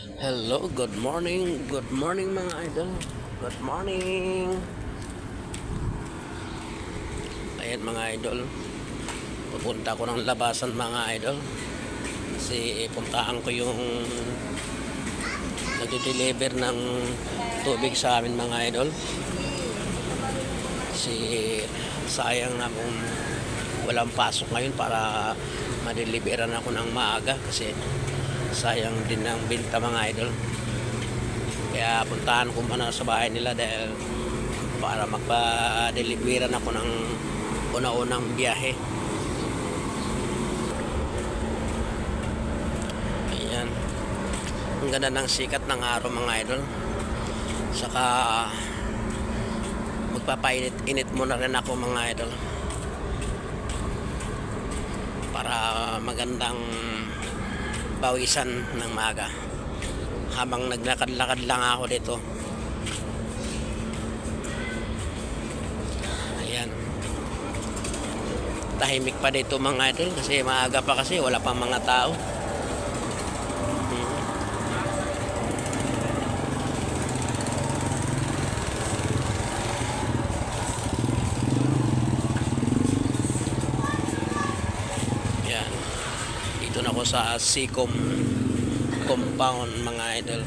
Hello, good morning. Good morning mga idol. Good morning. Ayan mga idol. Pupunta ko ng labasan mga idol. Kasi puntaan ko yung nagde-deliver ng tubig sa amin mga idol. Kasi sayang na kung walang pasok ngayon para madeliveran ako ng maaga kasi sayang din ang binta mga idol. Kaya puntahan ko muna sa bahay nila dahil para magpa-deliveran ako ng una-unang biyahe. Ayan. Ang ganda ng sikat ng araw mga idol. Saka magpapainit-init muna rin ako mga idol. Para magandang pawisan ng maaga habang naglakad-lakad lang ako dito. Ayan, tahimik pa dito mga idol kasi maaga pa, kasi wala pang mga tao. Ayan, dito na ako sa Seacom compound mga idol.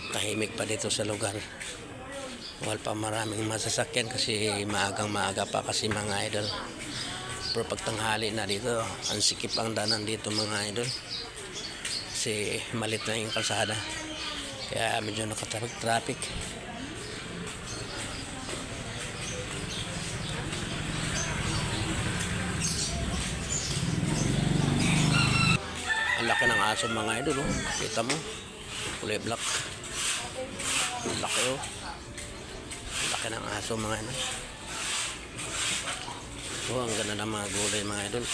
Tahimik pa dito sa lugar. Wala pa maraming masasakyan kasi maagang-maaga pa kasi mga idol. Pero pagtanghali na dito, ang sikip ang danan dito mga idol. Kasi malit na yung kalsada. Kaya medyo nakatraffic. Ang laki ng aso mga idol, oh. Kita mo, kulay black. Ang laki, oh. Ang laki ng aso mga idol. Oh, ang ganda ng mga gulay mga idol.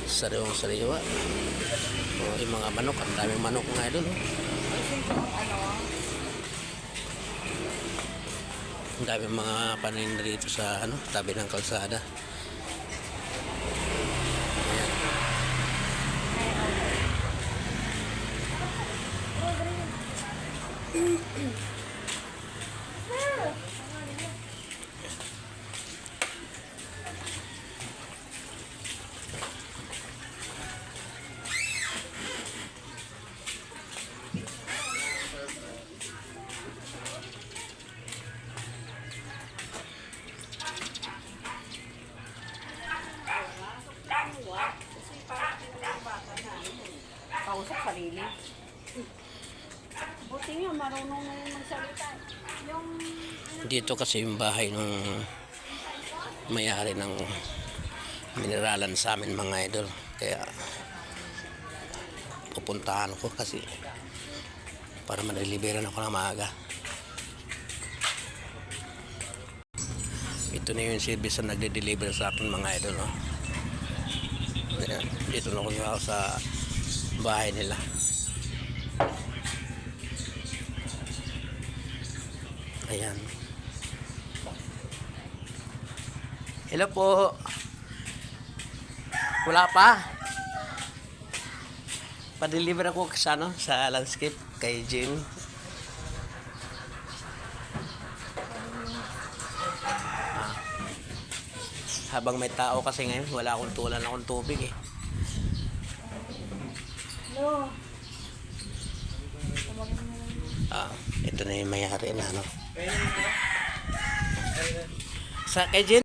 Sariwang sariwa. Oh, yung mga manok, ang daming manok mga idol, oh. Ang daming mga paninda dito sa tabi ng kalsada. Kausap sarili. Buti nga, marunong na yung magsalita. Dito kasi yung bahay ng may-ari ng mineralan sa amin mga idol. Kaya pupuntahan ko kasi para madeliveran ako ng maaga. Ito na yung service na nagde-deliver sa akin mga idol, no? Ayan, dito na ako sa bahay nila. Ayan. Hello po. Wala pa. Pa-deliver ako sa landscape kay Jim. Habang may tao kasi ngayon, wala akong tubig eh. Hello. Ito na yung may-ari na sa kay Jen.